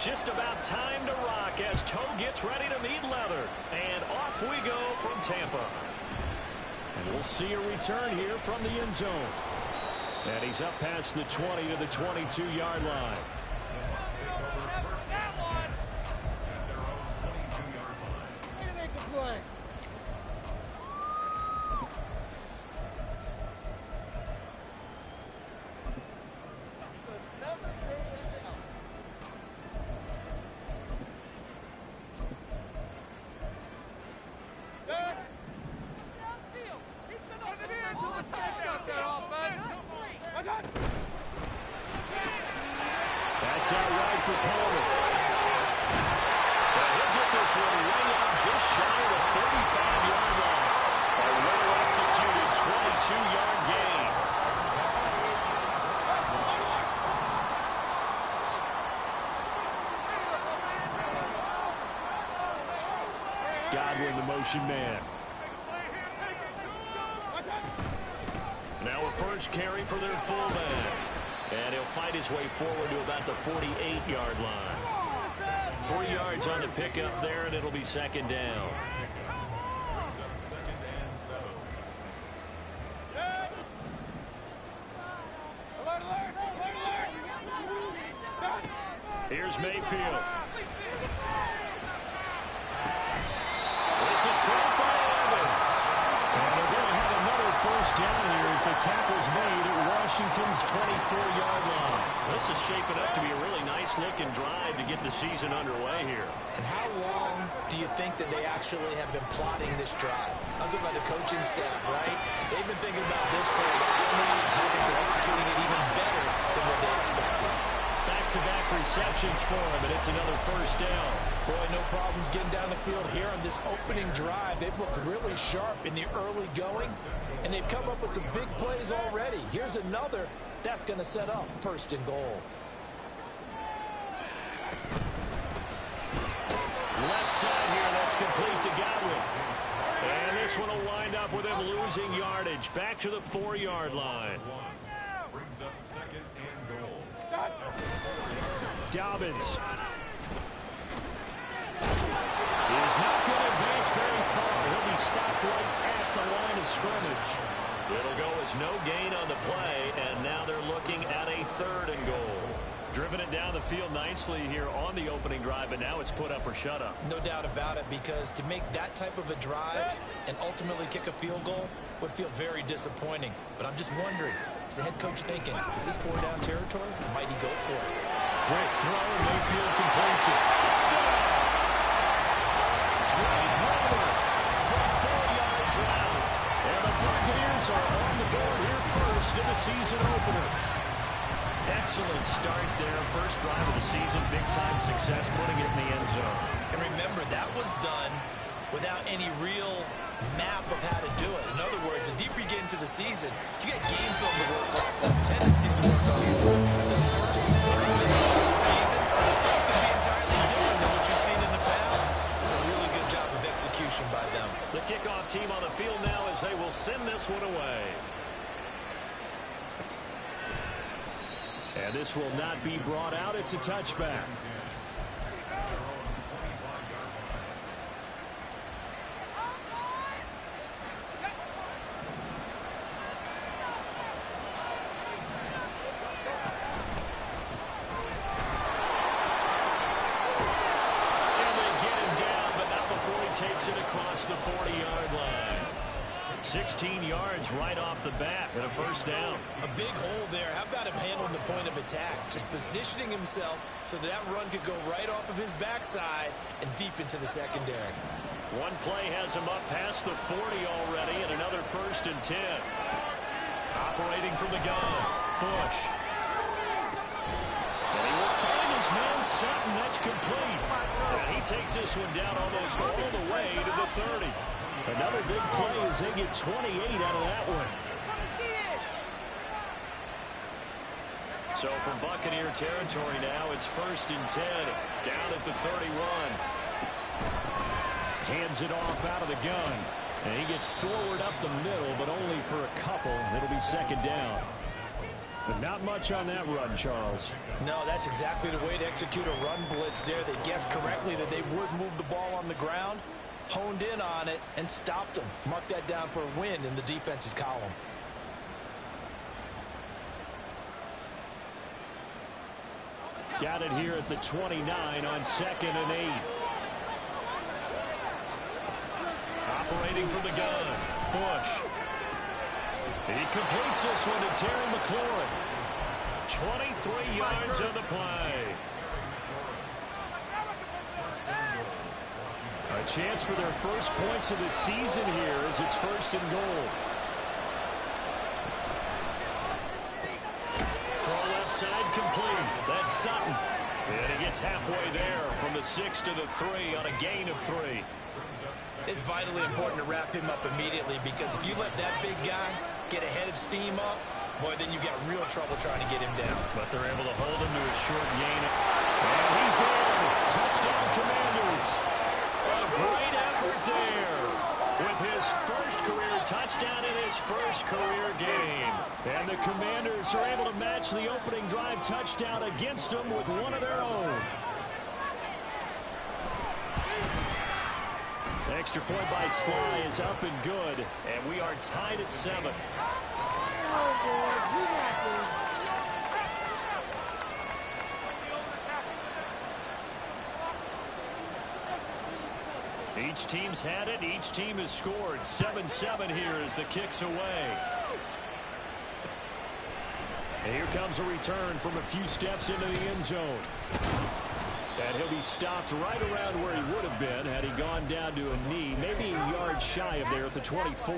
Just about time to rock as toe gets ready to meet leather. And off we go from Tampa. And we'll see a return here from the end zone. And he's up past the 20 to the 22-yard line. That's out right for Palmer. He'll get this one way out just shy of the 35-yard line. A well-executed 22-yard gain. Godwin, the motion man. Now a first carry for their fullback. And he'll fight his way forward to about the 48-yard line. 3 yards on the pickup there, and it'll be second down. Here's Mayfield. This is caught by Evans. And they're going to have another first down here as the tackle's made at Washington's 24-yard line. This is shaping up to be a really nice-looking drive to get the season underway here. And how long do you think that they actually have been plotting this drive? I'm talking about the coaching staff, right? They've been thinking about this for a while now. I think they're executing it even better than what they expected. Back-to-back receptions for him, and it's another first down. Boy, no problems getting down the field here on this opening drive. They've looked really sharp in the early going, and they've come up with some big plays already. Here's another that's going to set up first and goal. Left side here, that's complete to Godwin. And this one will wind up with him losing yardage. Back to the 4-yard line. Brings up second and goal. Dobbins. He's not going to advance very far. He'll be stopped right at the line of scrimmage. It'll go as no gain on the play, and now they're looking at a 3rd and goal. Driven it down the field nicely here on the opening drive, but now it's put up or shut up. No doubt about it, because to make that type of a drive and ultimately kick a field goal would feel very disappointing. But I'm just wondering, is the head coach thinking, is this 4-down territory? Or might he go for it? Quick throw, Mayfield completes it. Touchdown! Drake London from 4 yards out. And the Buccaneers are on the board here first in the season opener. Excellent start there. First drive of the season. Big-time success putting it in the end zone. And remember, that was done without any real map of how to do it. In other words, the deeper you get into the season, you get game film to work off of, tendencies to work off of. The first 3 minutes of the season looks to be entirely different than what you've seen in the past. It's a really good job of execution by them. The kickoff team on the field now as they will send this one away. And this will not be brought out. It's a touchback. Takes it across the 40-yard line. 16 yards right off the bat and a first down. A big hole there. How about him handling the point of attack? Just positioning himself so that run could go right off of his backside and deep into the secondary. One play has him up past the 40 already, and another 1st and 10. Operating from the gun, Bush. And he will find his man Sutton. That's complete. And he takes this one down almost all the way to the 30. Another big play as they get 28 out of that one. So from Buccaneer territory now, it's 1st and 10. Down at the 31. Hands it off out of the gun. And he gets forward up the middle, but only for a couple. It'll be second down. Not much on that run, Charles. No, that's exactly the way to execute a run blitz there. They guessed correctly that they would move the ball on the ground, honed in on it, and stopped them. Mark that down for a win in the defense's column. Got it here at the 29 on 2nd and 8. Operating from the gun, Bush. He completes this one to Terry McLaurin. 23 yards on the play. A chance for their first points of the season here as it's 1st and goal. Throw left side complete. That's Sutton. And he gets halfway there from the 6 to the 3 on a gain of 3. It's vitally important to wrap him up immediately, because if you let that big guy get a head of steam up, boy, then you've got real trouble trying to get him down. But they're able to hold him to a short gain. And he's in. Touchdown, Commanders. A great effort there with his first career touchdown in his first career game. And the Commanders are able to match the opening drive touchdown against them with one of their own. Extra point by Sly is up and good, and we are tied at 7. Each team's had it. Each team has scored. 7-7 here as the kick's away. And here comes a return from a few steps into the end zone. And he'll be stopped right around where he would have been had he gone down to a knee, maybe a yard shy of there at the 24.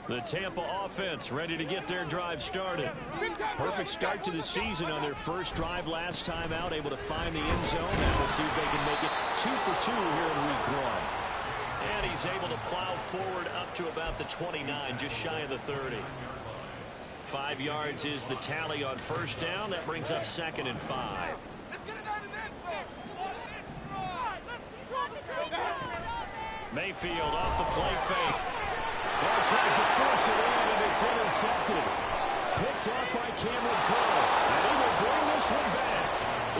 The Tampa offense ready to get their drive started. Perfect start to the season on their first drive last time out, able to find the end zone. And we'll see if they can make it 2 for 2 here in week 1. And he's able to plow forward up to about the 29, just shy of the 30. 5 yards is the tally on first down. That brings up 2nd and 5. Mayfield off the play fake. Well, tries to force it in, and it's intercepted. Picked off by Cameron Cole. And he will bring this one back.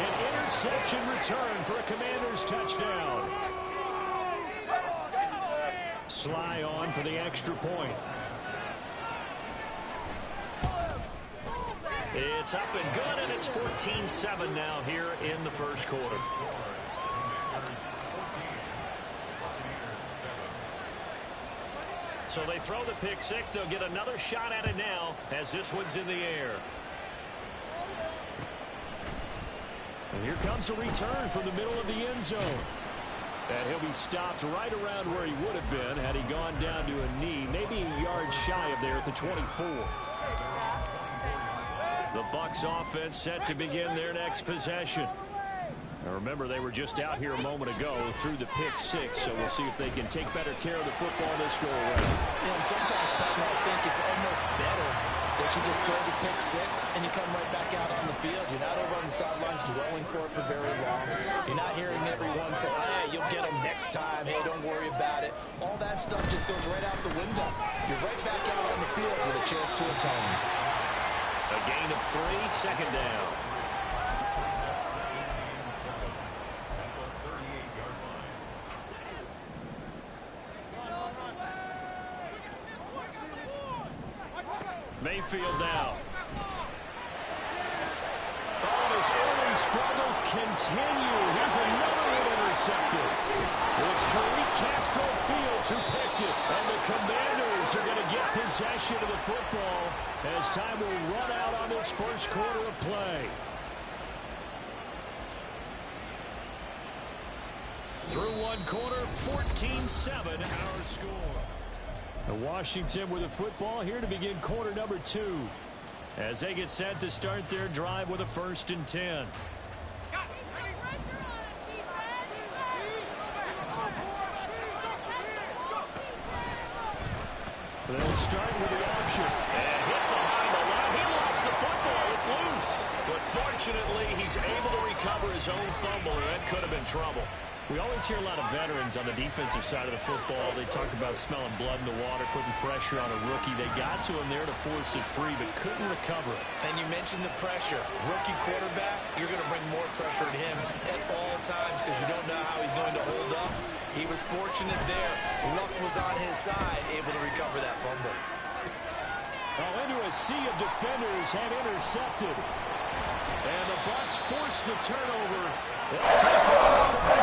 An interception return for a Commanders touchdown. Sly on for the extra point. It's up and good, and it's 14-7 now here in the first quarter. So they throw the pick six. They'll get another shot at it now as this one's in the air. And here comes a return from the middle of the end zone. And he'll be stopped right around where he would have been had he gone down to a knee, maybe a yard shy of there at the 24. The Bucs offense set to begin their next possession. Now remember, they were just out here a moment ago through the pick six, so we'll see if they can take better care of the football this go around. Yeah, and sometimes, Patton, I think it's almost better that you just throw the pick six and you come right back out on the field. You're not over on the sidelines dwelling for it for very long. You're not hearing everyone say, hey, you'll get them next time. Hey, don't worry about it. All that stuff just goes right out the window. You're right back out on the field with a chance to atone. A gain of 3, 2nd down. Mayfield now. Oh, his early struggles continue. Here's another one intercepted. It's Tariq Castro Fields who picked it. And the Commanders are going to get possession of the football as time will run out on this first quarter of play. Through one quarter, 14-7 our score. Washington with the football here to begin quarter number 2 as they get set to start their drive with a 1st and 10. They'll start with the option. And hit behind the line. He lost the football. It's loose. But fortunately, he's able to recover his own fumble, or that could have been trouble. We always hear a lot of veterans on the defensive side of the football. They talk about smelling blood in the water, putting pressure on a rookie. They got to him there to force it free, but couldn't recover it. And you mentioned the pressure. Rookie quarterback, you're going to bring more pressure to him at all times because you don't know how he's going to hold up. He was fortunate there. Luck was on his side, able to recover that fumble. Well, into a sea of defenders and intercepted. And the Bucs force the turnover. They'll take it off from the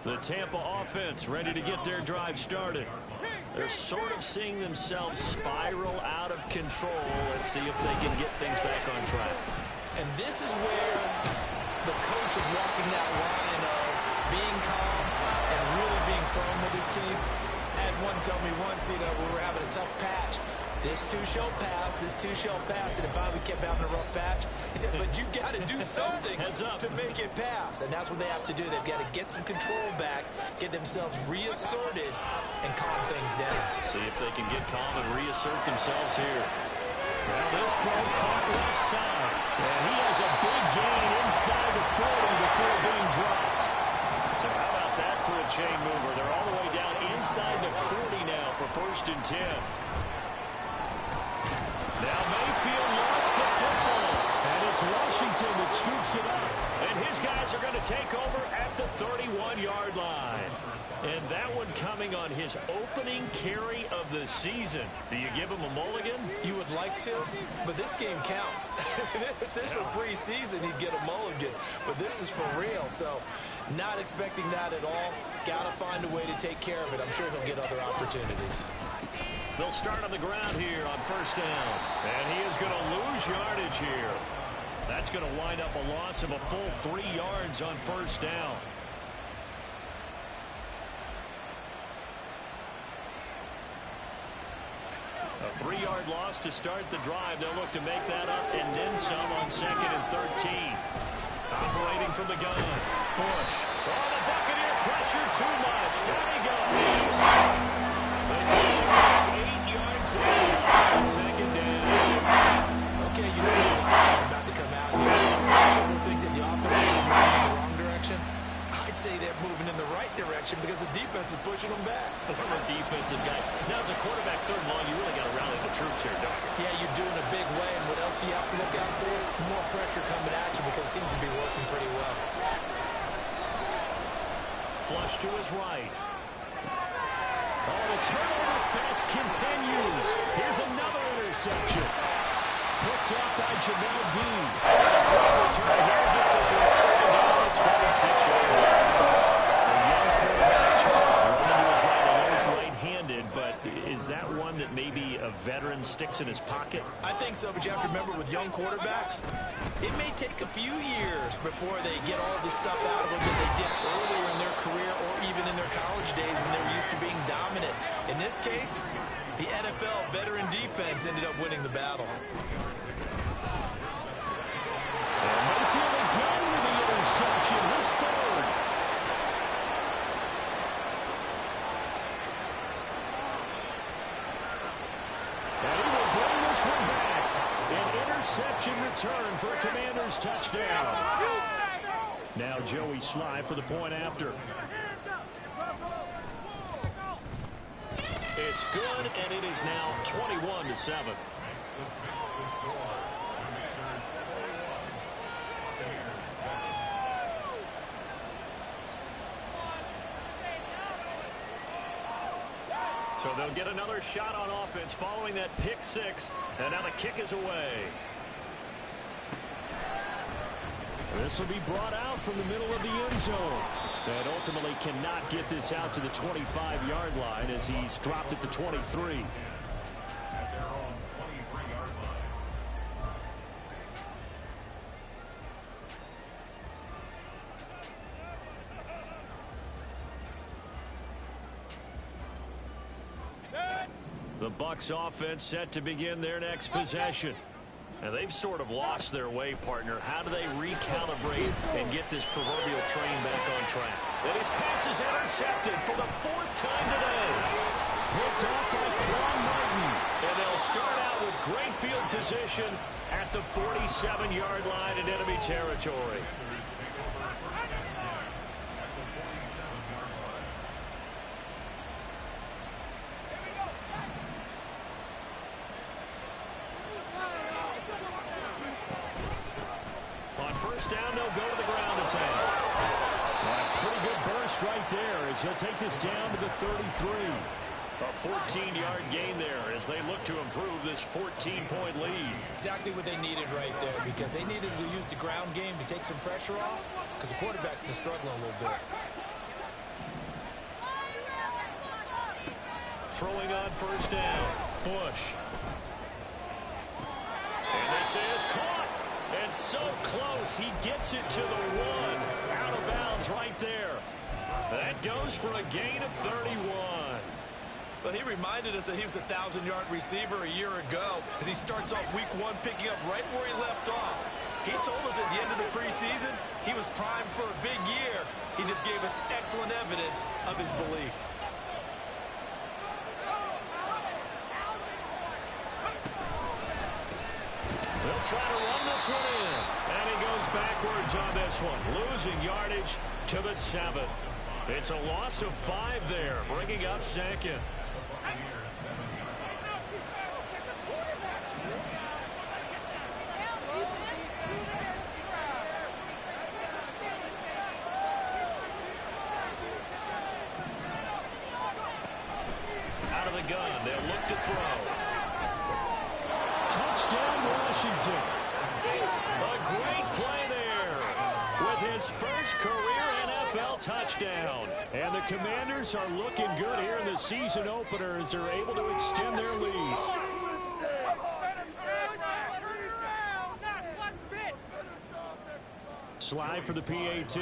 27. The Tampa offense ready to get their drive started. They're sort of seeing themselves spiral out of control. Let's see if they can get things back on track. And this is where the coach is walking that line of being calm and really being firm with his team. I had one tell me once, we were having a tough patch. This too shall pass, this too shall pass. And if we kept having a rough patch, he said, but you got to do something to make it pass. And that's what they have to do. They've got to get some control back, get themselves reasserted, and calm things down. See if they can get calm and reassert themselves here. Well, this throw caught left side. And he has a big gain inside the 40 before being dropped. So how about that for a chain mover? They're all the way down inside the 40 now for 1st and 10. Now Mayfield lost the football. And it's Washington that scoops it up. And his guys are going to take over at the 31-yard line. And that one coming on his opening carry of the season. Do you give him a mulligan? You would like to, but this game counts. If this were preseason, he'd get a mulligan. But this is for real, so not expecting that at all. Got to find a way to take care of it. I'm sure he'll get other opportunities. They'll start on the ground here on 1st down. And he is going to lose yardage here. That's going to wind up a loss of a full 3 yards on 1st down. A 3-yard loss to start the drive. They'll look to make that up and then some on 2nd and 13. Operating from the gun. Bush. Oh, the Buccaneer pressure too much. There he goes. They push him back 8 yards on 2nd down. Okay, you know the offense is about to come out here. People think that the offense is just moving in the wrong direction. I'd say they're moving in the right direction because the defense is pushing them back. Former defensive guy. Now, as a quarterback, 3rd and long, you really got to rally the troops here, don't you? Yeah, you're doing a big way, and what else do you have to look out for? More pressure coming at you because it seems to be working pretty well. Flush to his right. Oh, the turnover fest continues. Here's another interception. Picked up by Jamel Dean. Return here gets us right down the 26-yard line. The young quarterback, Charles, running to his right. I know he's right-handed, but is that one that maybe a veteran sticks in his pocket? I think so, but you have to remember with young quarterbacks, it may take a few years before they get all the stuff out of them that they did earlier in their career or even in their college days when they were used to being dominant. In this case, the NFL veteran defense ended up winning the battle. And Mayfield again with the interception, his 3rd. And he will bring this one back. An interception return for a Commanders touchdown. Now Joey Sly for the point after. It's good, and it is now 21-7. So they'll get another shot on offense following that pick 6, and now the kick is away. This will be brought out from the middle of the end zone. And ultimately cannot get this out to the 25-yard line as he's dropped at the 23. The Bucs offense set to begin their next possession. And they've sort of lost their way, partner. How do they recalibrate and get this proverbial train back on track? And his pass is intercepted for the 4th time today. Picked off by Quan Martin. And they'll start out with great field position at the 47-yard line in enemy territory. On first down, they'll go to the ground attack. A pretty good burst right there as he'll take this down to the 33. A 14-yard gain there as they look to improve this 14-point lead. Exactly what they needed right there, because they needed to use the ground game to take some pressure off, because the quarterback's been struggling a little bit. Throwing on first down, Bush. And this is caught. And so close, he gets it to the 1. Out of bounds right there. That goes for a gain of 31. Well, he reminded us that he was a 1,000-yard receiver a year ago as he starts off week 1 picking up right where he left off. He told us at the end of the preseason he was primed for a big year. He just gave us excellent evidence of his belief. They'll try to run this one in. And he goes backwards on this one, losing yardage to the 7th. It's a loss of 5 there, bringing up second. Out of the gun, they'll look to throw. Touchdown, Washington. A great play there with his first career NFL touchdown. And the Commanders are looking good here in the season opener as they're able to extend their lead. Slide for the PAT.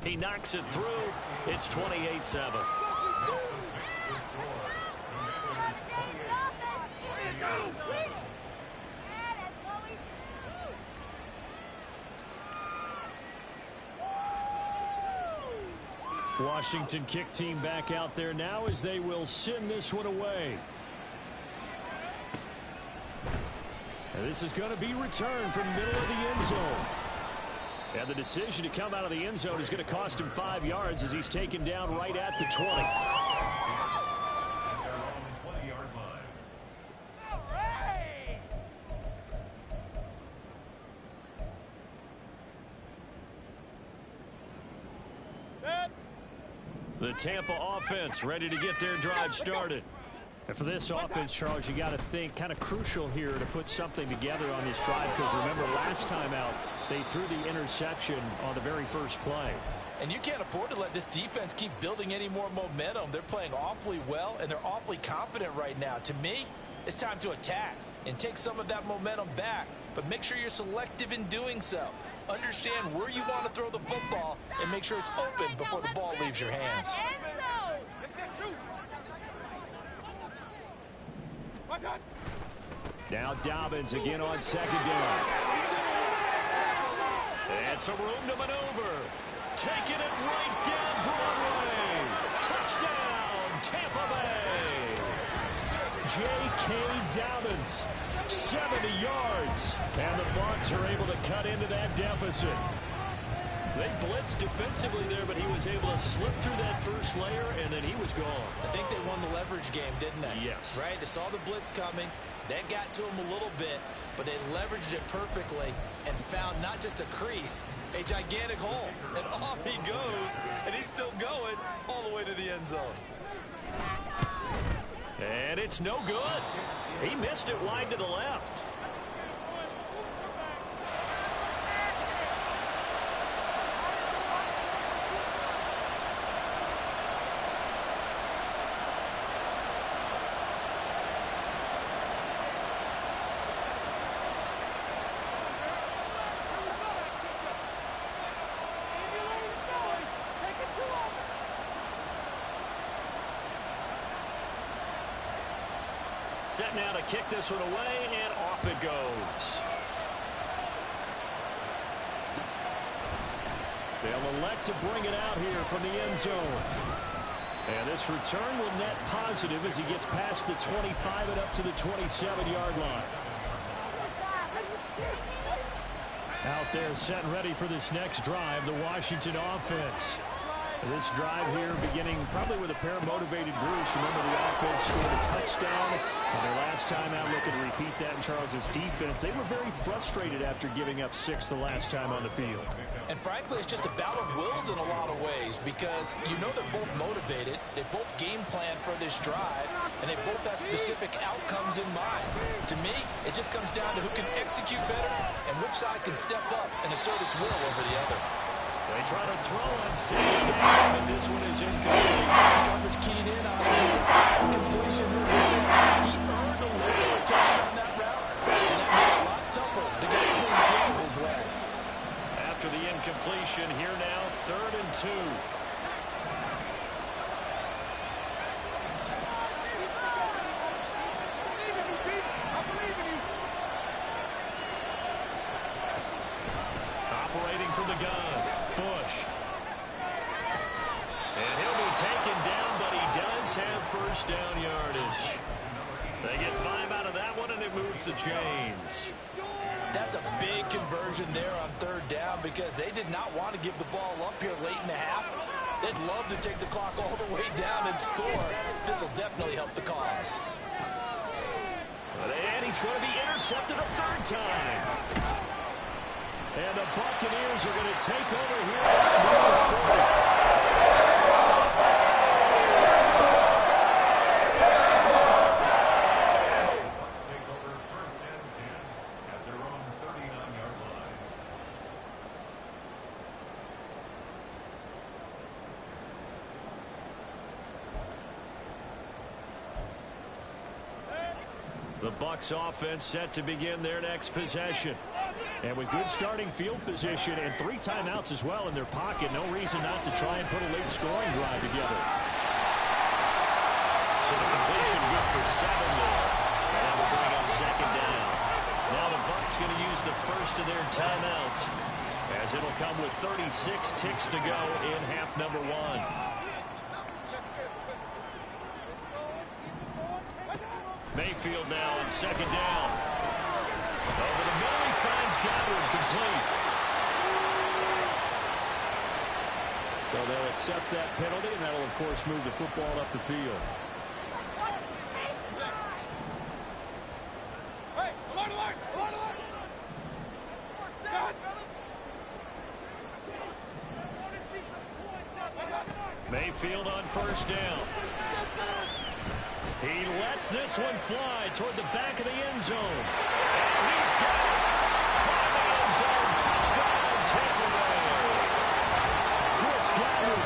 He knocks it through. It's 28-7. Washington kick team back out there now as they will send this one away. And this is going to be returned from middle of the end zone. And the decision to come out of the end zone is going to cost him 5 yards as he's taken down right at the 20. The Tampa offense ready to get their drive started. And for this offense, Charles, you got to think kind of crucial here to put something together on this drive, because remember last time out they threw the interception on the very first play. And you can't afford to let this defense keep building any more momentum. They're playing awfully well, and they're awfully confident right now. To me, it's time to attack and take some of that momentum back, but make sure you're selective in doing so. Understand where you want to throw the football and make sure it's open before the ball leaves your hands. Now Dobbins again on second down. And some room to maneuver. Taking it right down Broadway. Touchdown, Tampa Bay. J.K. Dobbins, 70 yards. And the Bucs are able to cut into that deficit. They blitzed defensively there, but he was able to slip through that first layer, and then he was gone. I think they won the leverage game, didn't they? Yes. Right? They saw the blitz coming. That got to him a little bit, but they leveraged it perfectly and found not just a crease, a gigantic hole. And off he goes, and he's still going all the way to the end zone. And it's no good. He missed it wide to the left. Set now to kick this one away, and off it goes. They'll elect to bring it out here from the end zone. And this return will net positive as he gets past the 25 and up to the 27-yard line. Out there set and ready for this next drive, the Washington offense. This drive here beginning probably with a pair of motivated Bruce. Remember, the offense scored a touchdown. And their last time out, looking to repeat that in Charles' defense. They were very frustrated after giving up 6 the last time on the field. And frankly, it's just a battle of wills in a lot of ways because you know they're both motivated. They both game plan for this drive, and they both have specific outcomes in mind. To me, it just comes down to who can execute better and which side can step up and assert its will over the other. They try to throw on second down, but this one is incomplete. Coverage keyed in on it. It's a completion. He earned a little attention on that route, and that made it a lot tougher to get a clean throw his way. After the incompletion, here now, 3rd and 2. Operating from the gun, Bush. And he'll be taken down, but he does have first down yardage. They get 5 out of that one, and it moves the chains. That's a big conversion there on 3rd down because they did not want to give the ball up here late in the half. They'd love to take the clock all the way down and score. This will definitely help the cause. And he's going to be intercepted a 3rd time. And the Buccaneers are going to take over here at number 40. The Bucs offense set to begin their next possession. And with good starting field position and 3 timeouts as well in their pocket, no reason not to try and put a late scoring drive together. So the completion good for 7 there. And that will bring up 2nd down. Now the Bucs going to use the first of their timeouts, as it'll come with 36 ticks to go in half number 1. Mayfield now on 2nd down. Over the middle, he finds Godwin, complete. So they'll accept that penalty, and that'll, of course, move the football up the field. Mayfield on 1st down. He lets this one fly toward the back of the end zone. And he's got it. Caught in the end zone. Touchdown, Tampa Bay. Chris Godwin,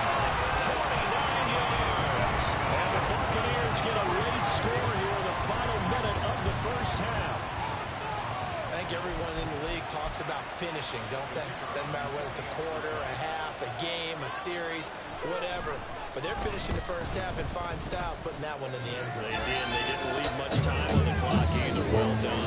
49 yards. And the Buccaneers get a late score here in the final minute of the first half. I think everyone in the league talks about finishing, don't they? Doesn't matter whether it's a quarter, a half, a game, a series, whatever. But they're finishing the first half in fine style, putting that one in the end zone. They did. They didn't leave much time on the clock either. Well done.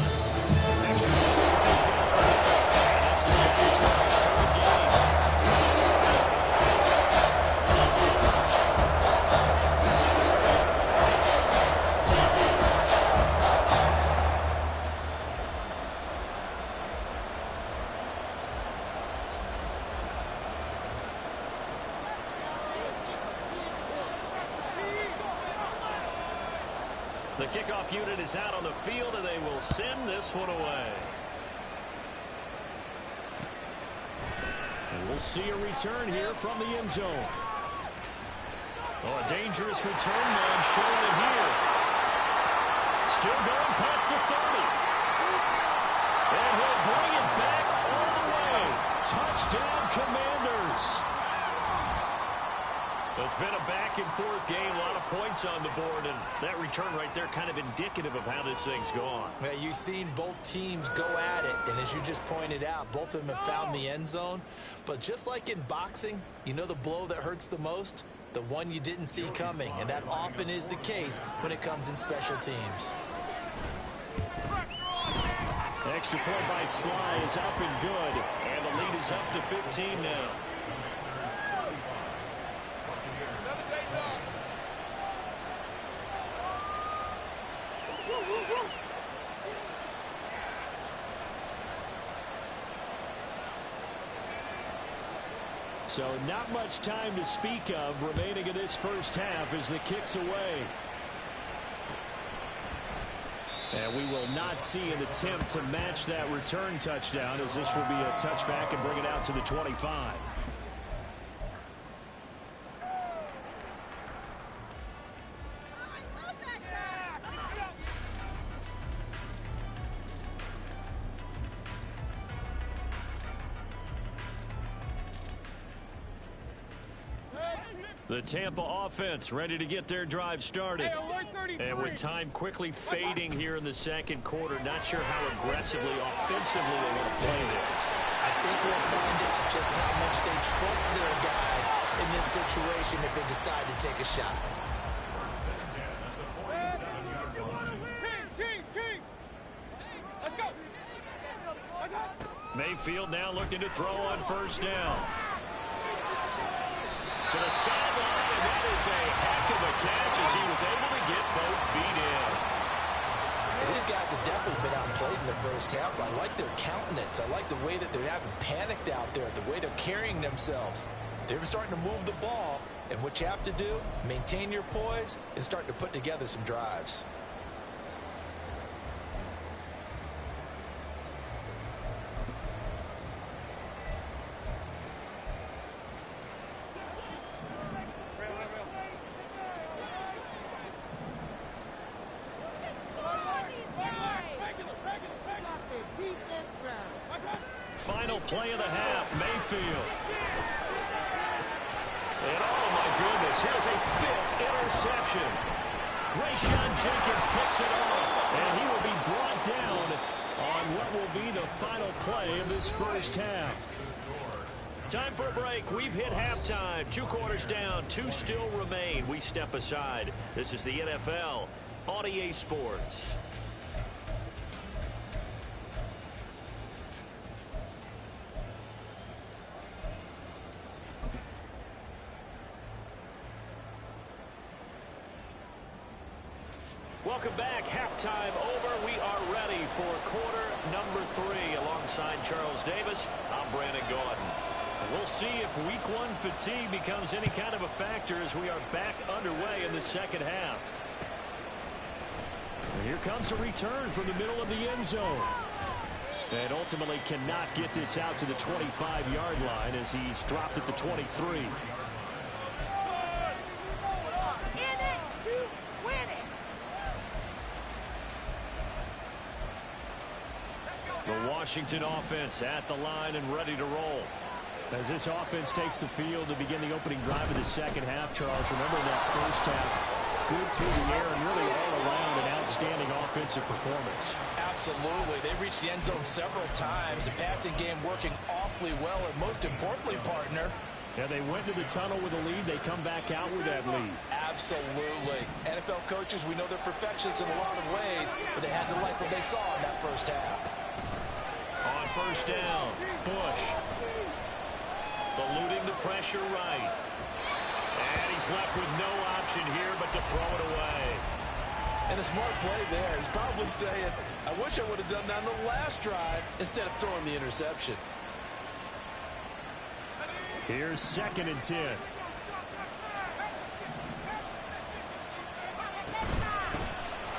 The kickoff unit is out on the field, and they will send this one away. And we'll see a return here from the end zone. Oh, a dangerous return man showing it here. Still going past the 30. And he'll bring it back all the way. Touchdown, Commanders. It's been a back-and-forth game, a lot of points on the board, and that return right there kind of indicative of how this thing's gone. Yeah, you've seen both teams go at it, and as you just pointed out, both of them have found the end zone. But just like in boxing, you know the blow that hurts the most? The one you didn't see coming, and that often is the case when it comes in special teams. Extra point by Sly is up and good, and the lead is up to 15 now. So not much time to speak of remaining in this first half as the kick's away. And we will not see an attempt to match that return touchdown, as this will be a touchback and bring it out to the 25. The Tampa offense ready to get their drive started. And with time quickly fading here in the second quarter, not sure how aggressively, offensively they want to play this. I think we'll find out just how much they trust their guys in this situation if they decide to take a shot. Mayfield now looking to throw on first down. To the sideline, and that is a heck of a catch as he was able to get both feet in. These guys have definitely been outplayed in the first half. I like their countenance. I like the way that they're having panicked out there, the way they're carrying themselves. They're starting to move the ball, and what you have to do, maintain your poise and start to put together some drives. Final play of the half, Mayfield. And oh my goodness, here's a fifth interception. Rayshawn Jenkins picks it off, and he will be brought down on what will be the final play of this first half. Time for a break. We've hit halftime. 2 quarters down, 2 still remain. We step aside. This is the NFL on EA Sports. Welcome back. Halftime over. We are ready for quarter number 3. Alongside Charles Davis, I'm Brandon Gaudin. We'll see if week 1 fatigue becomes any kind of a factor as we are back underway in the second half. And here comes a return from the middle of the end zone. And ultimately cannot get this out to the 25-yard line as he's dropped at the 23. The Washington offense at the line and ready to roll. As this offense takes the field to begin the opening drive of the second half, Charles, remember that first half, good through the air and really all around an outstanding offensive performance. Absolutely. They reached the end zone several times. The passing game working awfully well, and most importantly, partner, yeah, they went to the tunnel with a lead. They come back out with that lead. Absolutely. NFL coaches, we know they're perfectionists in a lot of ways, but they had to like what they saw in that first half. On first down, Bush eluding the pressure right. And he's left with no option here but to throw it away. And a smart play there. He's probably saying, I wish I would have done that on the last drive instead of throwing the interception. Here's 2nd and 10.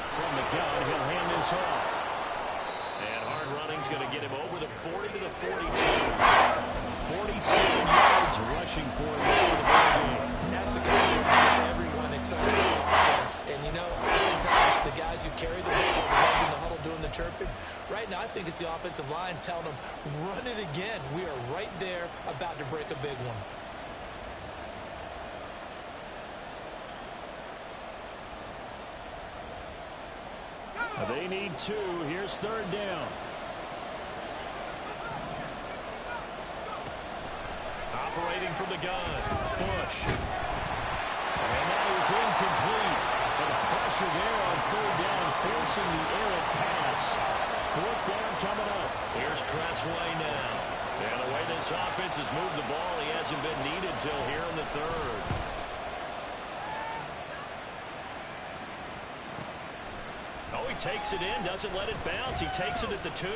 From the gun, he'll hand this off. And hard running's going to get him over the 40 to the 42. 47 yards rushing for him in the ball game. That's the kind of gets everyone excited about offense. And you know, oftentimes the guys who carry the ball are the ones in the huddle doing the chirping. Right now, I think it's the offensive line telling them, run it again. We are right there about to break a big one. They need 2. Here's 3rd down. Operating from the gun, Bush. And that is incomplete. And the pressure there on 3rd down, forcing the errant pass. 4th down coming up. Here's Tressway now. And the way this offense has moved the ball, he hasn't been needed till here in the 3rd. takes it in, doesn't let it bounce. He takes it at the 2.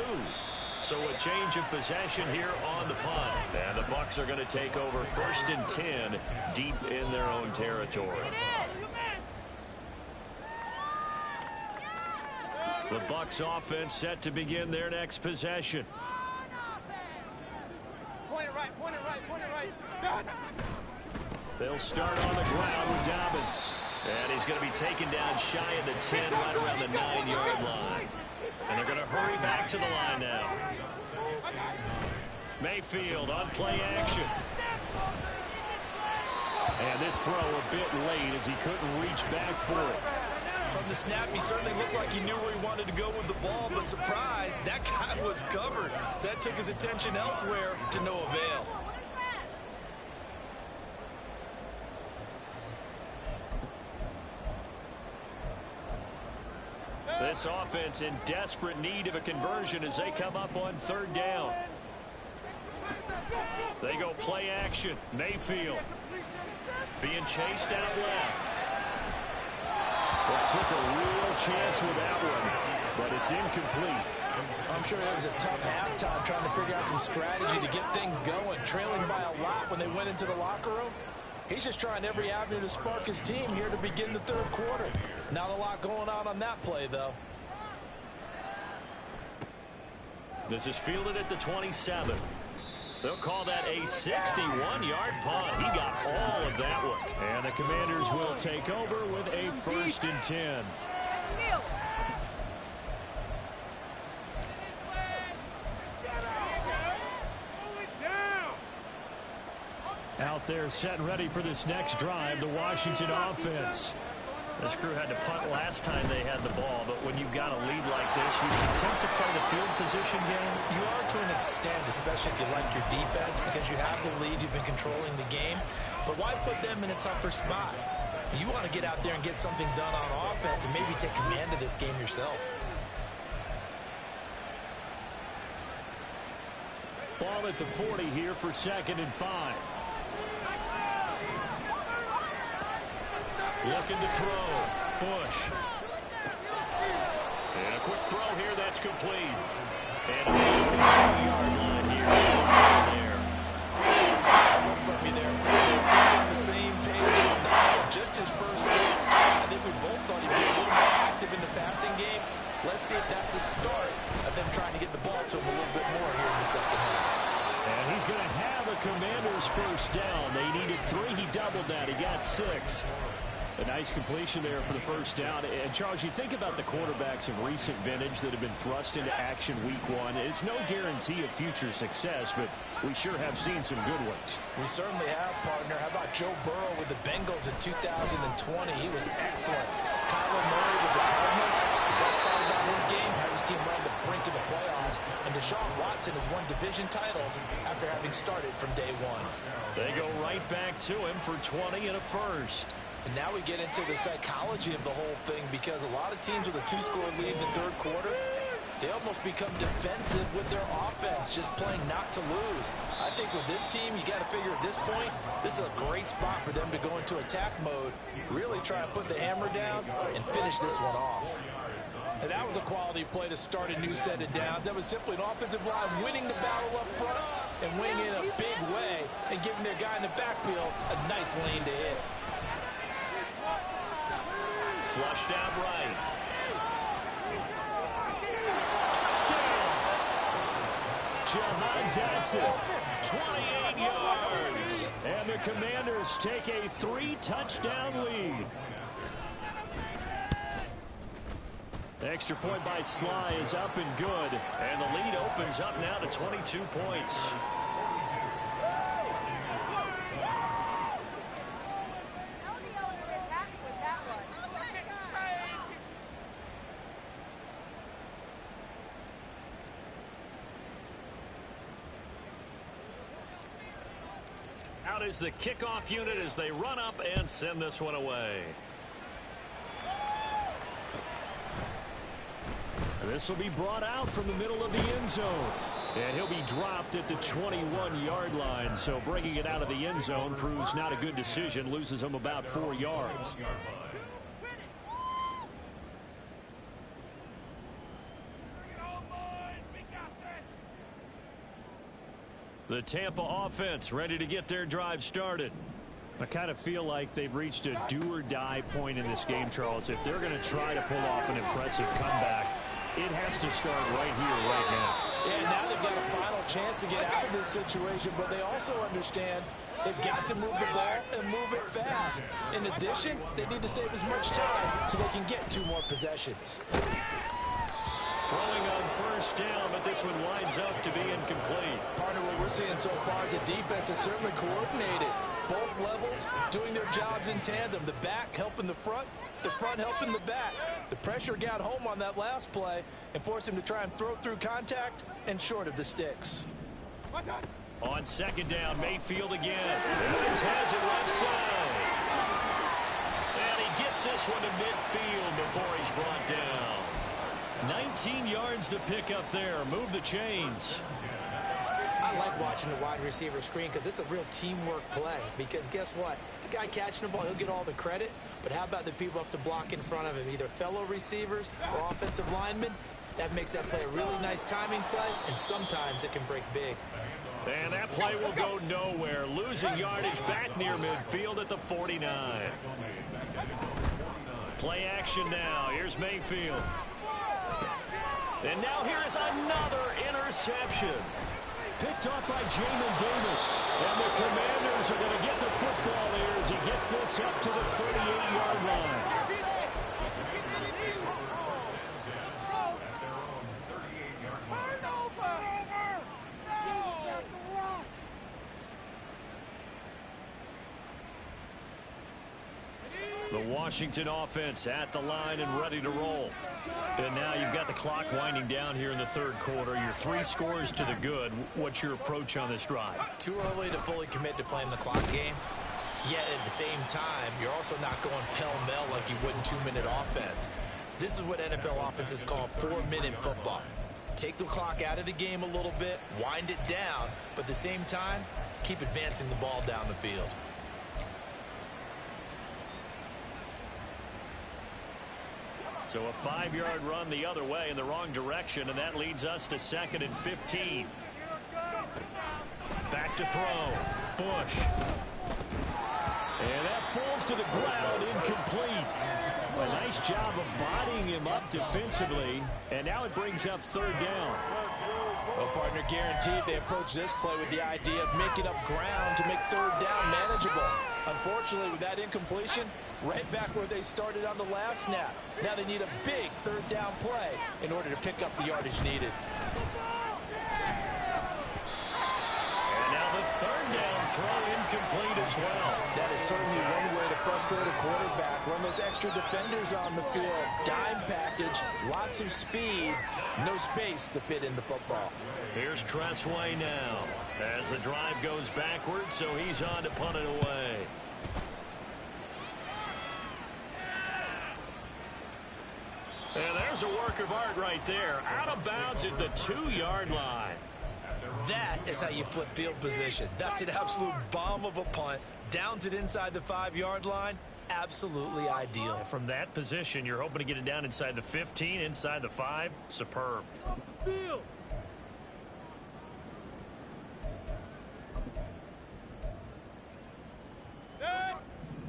So a change of possession here on the punt. And the Bucs are going to take over 1st and 10 deep in their own territory. The Bucs offense set to begin their next possession. Point it right, point it right, point it right. They'll start on the ground with Dobbins. And he's going to be taken down shy of the 10, right around the 9-yard line. And they're going to hurry back to the line now. Mayfield on play action. And this throw a bit late as he couldn't reach back for it. From the snap, he certainly looked like he knew where he wanted to go with the ball, but surprise, that guy was covered. So that took his attention elsewhere to no avail. This offense in desperate need of a conversion as they come up on 3rd down. They go play action. Mayfield being chased out left. Well, took a real chance with that one, but it's incomplete. I'm sure it was a tough halftime trying to figure out some strategy to get things going. Trailing by a lot when they went into the locker room. He's just trying every avenue to spark his team here to begin the 3rd quarter. Not a lot going on that play, though. This is fielded at the 27. They'll call that a 61-yard punt. He got all of that one. And the Commanders will take over with a 1st and 10. Out there set and ready for this next drive, the Washington offense. This crew had to punt last time they had the ball, but when you've got a lead like this, you attempt to play the field position game. You are to an extent, especially if you like your defense, because you have the lead, you've been controlling the game. But why put them in a tougher spot? You want to get out there and get something done on offense and maybe take command of this game yourself. Ball at the 40 here for 2nd and 5. Looking to throw. Bush. And a quick throw here that's complete. And a 42-yard line here. There. From you there. On the same page on that. Just his first game. I think we both thought he'd be a little more active in the passing game. Let's see if that's the start of them trying to get the ball to him a little bit more here in the 2nd half. And he's going to have a Commanders 1st down. They needed 3. He doubled that. He got 6. A nice completion there for the 1st down. And, Charles, you think about the quarterbacks of recent vintage that have been thrust into action week 1. It's no guarantee of future success, but we sure have seen some good ones. We certainly have, partner. How about Joe Burrow with the Bengals in 2020? He was excellent. Kyler Murray with the Cardinals. The best part about his game has his team right on the brink of the playoffs. And Deshaun Watson has won division titles after having started from day 1. They go right back to him for 20 and a 1st. And now we get into the psychology of the whole thing, because a lot of teams with a 2-score lead in the 3rd quarter, they almost become defensive with their offense, just playing not to lose. I think with this team, you got to figure at this point, this is a great spot for them to go into attack mode, really try to put the hammer down and finish this one off. And that was a quality play to start a new set of downs. That was simply an offensive line winning the battle up front and winning in a big way and giving their guy in the backfield a nice lane to hit. Flushed out right. Touchdown! Jahan Dotson, 28 yards. And the Commanders take a 3-touchdown lead. The extra point by Sly is up and good. And the lead opens up now to 22 points. Out is the kickoff unit as they run up and send this one away. This will be brought out from the middle of the end zone. And he'll be dropped at the 21-yard line. So bringing it out of the end zone proves not a good decision. Loses him about 4 yards. The Tampa offense ready to get their drive started. I kind of feel like they've reached a do-or-die point in this game, Charles. If they're going to try to pull off an impressive comeback, it has to start right here, right now. Yeah, now they've got a final chance to get out of this situation, but they also understand they've got to move the ball and move it fast. In addition, they need to save as much time so they can get 2 more possessions. Throwing on first down, but this one winds up to be incomplete. Partner, what we're seeing so far is the defense is certainly coordinated. Both levels doing their jobs in tandem. The back helping the front helping the back. The pressure got home on that last play and forced him to try and throw through contact and short of the sticks. On second down, Mayfield again. Wentz has it left side. And he gets this one to midfield before he's brought down. 19 yards to pick up there. Move the chains. I like watching the wide receiver screen because it's a real teamwork play. Because guess what? The guy catching the ball, he'll get all the credit. But how about the people up to block in front of him, either fellow receivers or offensive linemen? That makes that play a really nice timing play, and sometimes it can break big. And that play will go nowhere. Losing yardage back near midfield at the 49. Play action now. Here's Mayfield. And now here is another interception. Picked off by Jamin Davis. And the Commanders are going to get the football here as he gets this up to the 38-yard line. The Washington offense at the line and ready to roll. And now you've got the clock winding down here in the third quarter. Your 3 scores to the good. What's your approach on this drive? Too early to fully commit to playing the clock game. Yet at the same time, you're also not going pell-mell like you would in 2-minute offense. This is what NFL offenses call 4-minute football. Take the clock out of the game a little bit, wind it down, but at the same time, keep advancing the ball down the field. So a 5-yard run the other way in the wrong direction, and that leads us to 2nd and 15. Back to throw. Bush. And that falls to the ground, incomplete. A nice job of bodying him up defensively, and now it brings up 3rd down. Well, partner, guaranteed they approach this play with the idea of making up ground to make 3rd down manageable. Unfortunately, with that incompletion, right back where they started on the last snap. Now they need a big 3rd down play in order to pick up the yardage needed. And now the 3rd down throw incomplete as well. That is certainly one way to frustrate a quarterback. Run those extra defenders on the field. Dime package, lots of speed, no space to fit in the football. Here's Tressway now as the drive goes backwards, so he's on to punt it away. And there's a work of art right there. Out of bounds at the 2-yard line. That is how you flip field position. That's an absolute bomb of a punt. Downs it inside the 5-yard line. Absolutely ideal. From that position, you're hoping to get it down inside the 15, inside the 5. Superb. Field.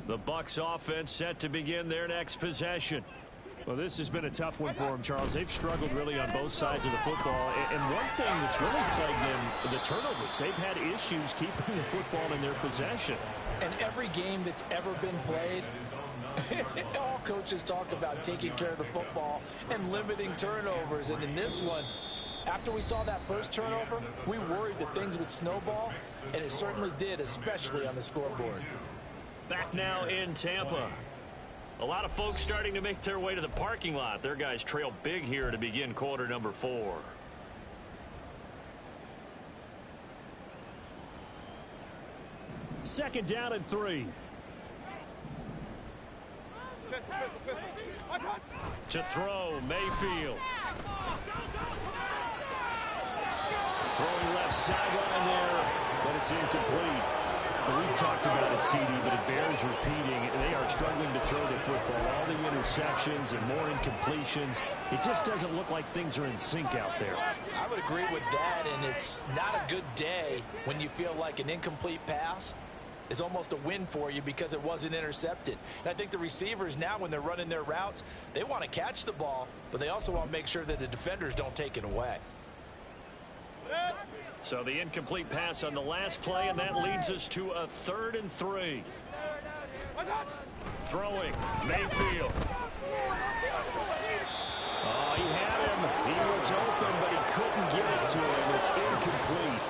The Bucs offense set to begin their next possession. Well, this has been a tough one for them, Charles. They've struggled really on both sides of the football. And one thing that's really plagued them, the turnovers. They've had issues keeping the football in their possession. And every game that's ever been played, all coaches talk about taking care of the football and limiting turnovers. And in this one, after we saw that first turnover, we worried that things would snowball, and it certainly did, especially on the scoreboard. Back now in Tampa. A lot of folks starting to make their way to the parking lot. Their guys trail big here to begin quarter number 4. Second down and 3. To throw, Mayfield. Throwing left sideline there, but it's incomplete. Well, we've talked about it, CD, but it bears repeating. They are struggling to throw the football. All the interceptions and more incompletions. It just doesn't look like things are in sync out there. I would agree with that, and it's not a good day when you feel like an incomplete pass is almost a win for you because it wasn't intercepted. And I think the receivers now, when they're running their routes, they want to catch the ball, but they also want to make sure that the defenders don't take it away. So the incomplete pass on the last play, and that leads us to a 3rd and 3. Throwing, Mayfield. Oh, he had him. He was open, but he couldn't get it to him. It's incomplete.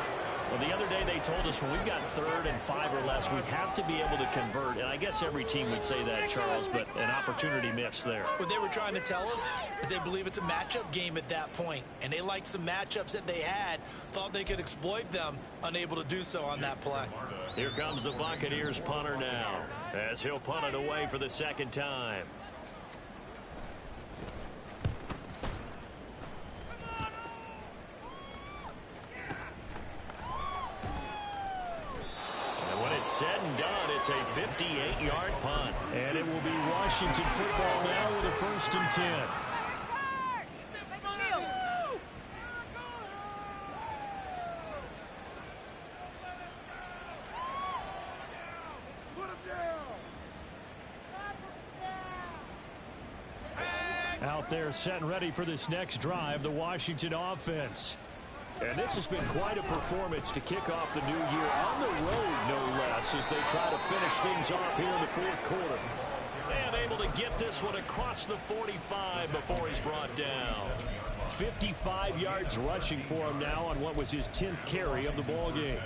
Well, the other day they told us when we've got 3rd and 5 or less, we have to be able to convert. And I guess every team would say that, Charles, but an opportunity missed there. What they were trying to tell us is they believe it's a matchup game at that point, and they liked some matchups that they had, thought they could exploit them, unable to do so on that play. Here comes the Buccaneers punter now, as he'll punt it away for the 2nd time. Said and done, it's a 58-yard punt. And it will be Washington football now with a 1st and 10. Out there set and ready for this next drive, the Washington offense. And this has been quite a performance to kick off the new year on the road, no less, as they try to finish things off here in the 4th quarter. And able to get this one across the 45 before he's brought down. 55 yards rushing for him now on what was his 10th carry of the ball game.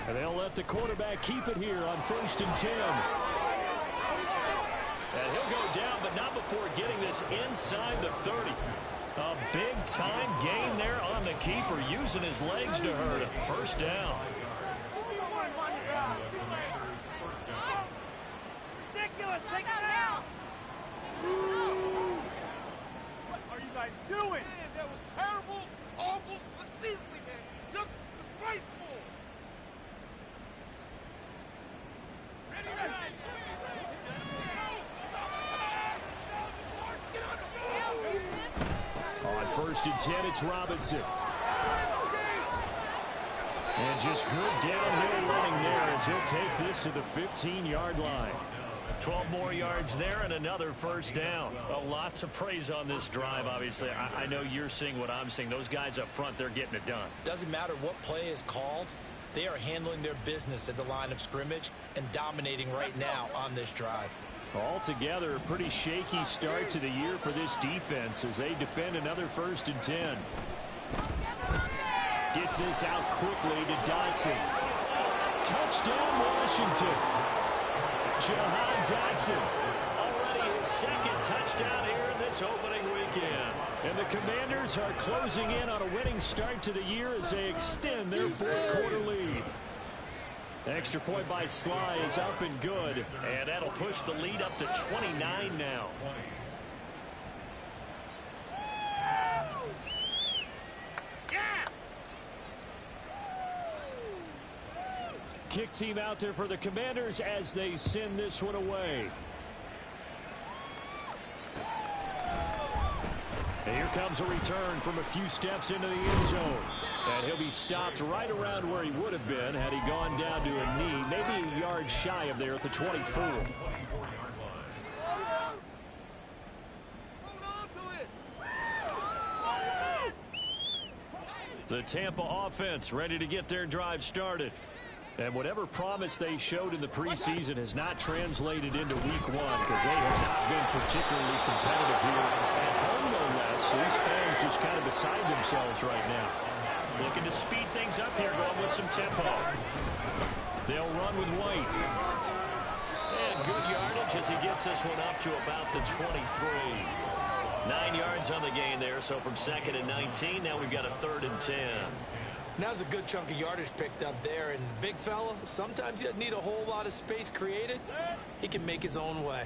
And they'll let the quarterback keep it here on 1st and 10. And he'll go down, but not before getting this inside the 30. A big-time gain there on the keeper, using his legs to hurt him. 1st down. Ridiculous! Take it out! What are you guys doing? Man, that was terrible, awful, seriously, man. Just disgraceful. On 1st and 10, it's Robinson. And just good downhill running there as he'll take this to the 15-yard line. 12 more yards there and another 1st down. A lot to praise on this drive, obviously. I know you're seeing what I'm seeing. Those guys up front, they're getting it done. Doesn't matter what play is called. They are handling their business at the line of scrimmage and dominating right now on this drive. Altogether, a pretty shaky start to the year for this defense as they defend another 1st and 10. Gets this out quickly to Dotson. Touchdown, Washington. Jahan Dotson. Already his 2nd touchdown here in this opening weekend. And the Commanders are closing in on a winning start to the year as they extend their 4th quarter lead. Extra point by Sly is up and good. And that'll push the lead up to 29 now. Kick team out there for the Commanders as they send this one away. And here comes a return from a few steps into the end zone. And he'll be stopped right around where he would have been had he gone down to a knee, maybe a yard shy of there at the 24. The Tampa offense ready to get their drive started. And whatever promise they showed in the preseason has not translated into week 1 because they have not been particularly competitive here at home, no less. So these fans just kind of beside themselves right now. Looking to speed things up here, going with some tempo. They'll run with White. And good yardage as he gets this one up to about the 23. 9 yards on the gain there, so from 2nd and 19, now we've got a 3rd and 10. Now there's a good chunk of yardage picked up there, and big fella, sometimes he doesn't need a whole lot of space created. He can make his own way.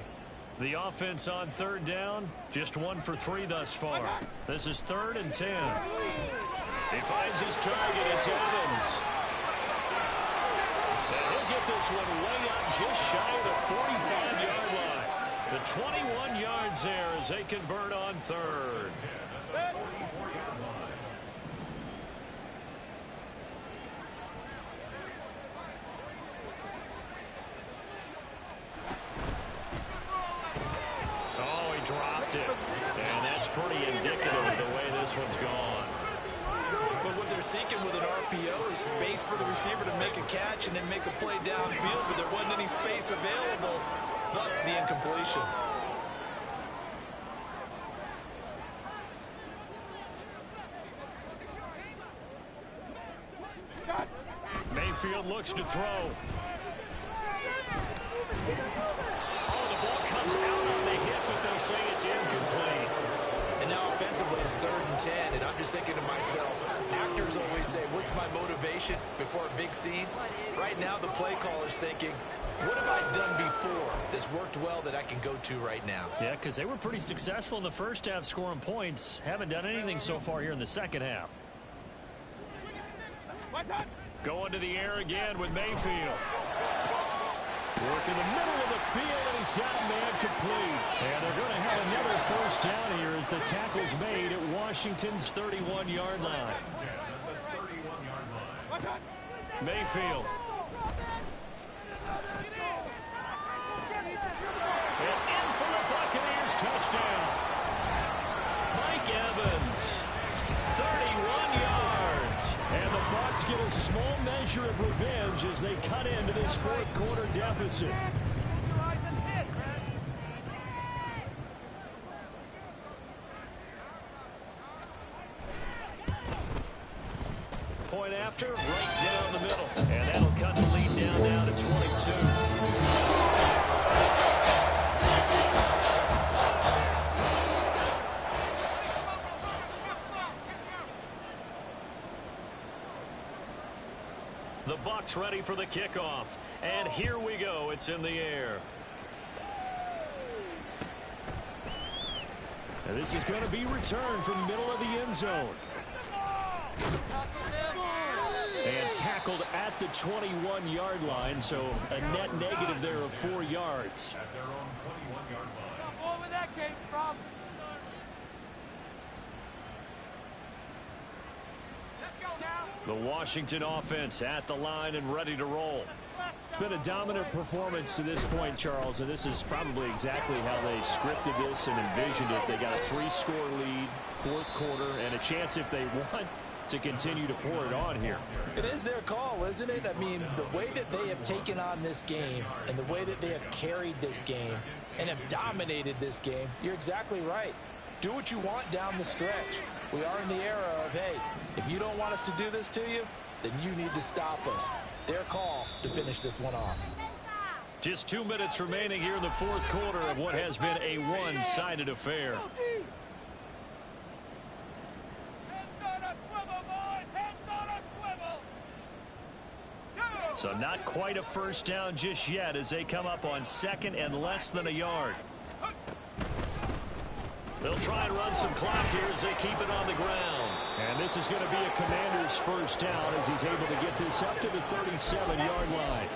The offense on third down, just 1 for 3 thus far. This is 3rd and 10. He finds his target. It's Evans. And he'll get this one way up just shy of the 45-yard line. The 21 yards there as they convert on 3rd. Dropped it. And that's pretty indicative of the way this one's gone. But what they're seeking with an RPO is space for the receiver to make a catch and then make a play downfield, but there wasn't any space available, thus the incompletion. Mayfield looks to throw. Oh, the ball comes out on the hit, but they'll say it's incomplete. And now offensively it's 3rd and 10, and I'm just thinking to myself, actors always say, what's my motivation before a big scene? Right now the play caller's thinking, what have I done before that's worked well that I can go to right now? Yeah, because they were pretty successful in the first half scoring points. Haven't done anything so far here in the second half. Going to the air again with Mayfield. Working the middle of the field, and he's got a man complete. And they're going to have another first down here as the tackle's made at Washington's 31-yard line. Mayfield. And in for the Buccaneers touchdown. Mike Evans, 31 yards. And the Bucs get a small measure of revenge as they cut into this fourth quarter deficit. Point after, right down the middle. And that'll cut the lead down to 22. The Bucs ready for the kickoff. And here we go. It's in the air. And this is going to be returned from middle of the end zone. And tackled at the 21-yard line, so a net negative there of 4 yards. At their own 21-yard line. Over that came from. Let's go now. The Washington offense at the line and ready to roll. It's been a dominant performance to this point, Charles, and this is probably exactly how they scripted this and envisioned it. They got a 3-score lead, fourth quarter, and a chance if they want to continue to pour it on here. It is their call, isn't it? I mean, the way that they have taken on this game and the way that they have carried this game and have dominated this game, you're exactly right. Do what you want down the stretch. We are in the era of, hey, if you don't want us to do this to you, then you need to stop us. Their call to finish this one off. Just 2 minutes remaining here in the fourth quarter of what has been a one-sided affair. So not quite a first down just yet as they come up on second and less than a yard. They'll try and run some clock here as they keep it on the ground. And this is going to be a Commander's first down as he's able to get this up to the 37-yard line.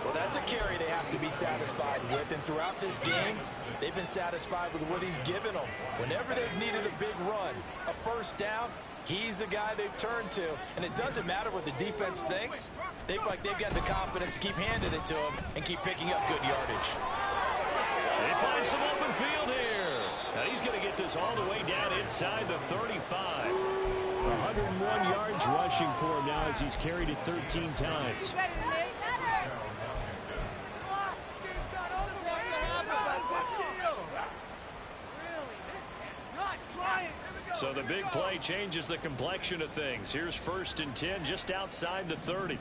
Well, that's a carry they have to be satisfied with. And throughout this game, they've been satisfied with what he's given them. Whenever they've needed a big run, a first down, he's the guy they've turned to. And it doesn't matter what the defense thinks. They feel like they've got the confidence to keep handing it to him and keep picking up good yardage. They find some open field here. Now he's going to get this all the way down inside the 35. 101 yards rushing for him now as he's carried it 13 times. So the big play changes the complexion of things. Here's 1st and 10 just outside the 30.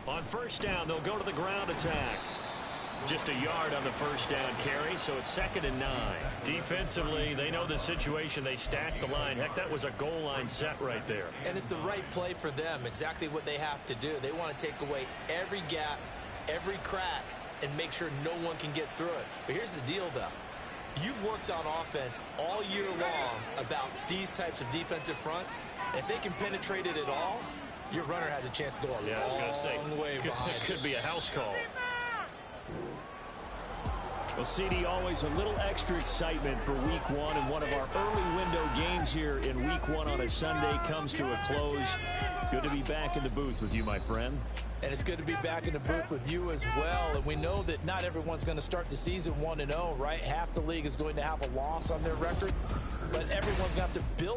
On first down, they'll go to the ground attack. Just a yard on the first down carry, so it's 2nd and 9. Defensively, they know the situation. They stacked the line. Heck, that was a goal line set right there. And it's the right play for them, exactly what they have to do. They want to take away every gap, every crack, and make sure no one can get through it. But here's the deal, though. You've worked on offense all year long about these types of defensive fronts. If they can penetrate it at all, your runner has a chance to go a long way behind. It could be a house call. Well, CD, always a little extra excitement for Week 1, and one of our early window games here in Week 1 on a Sunday comes to a close. Good to be back in the booth with you, my friend. And it's good to be back in the booth with you as well. And we know that not everyone's going to start the season 1-0, right? Half the league is going to have a loss on their record, but everyone's got to build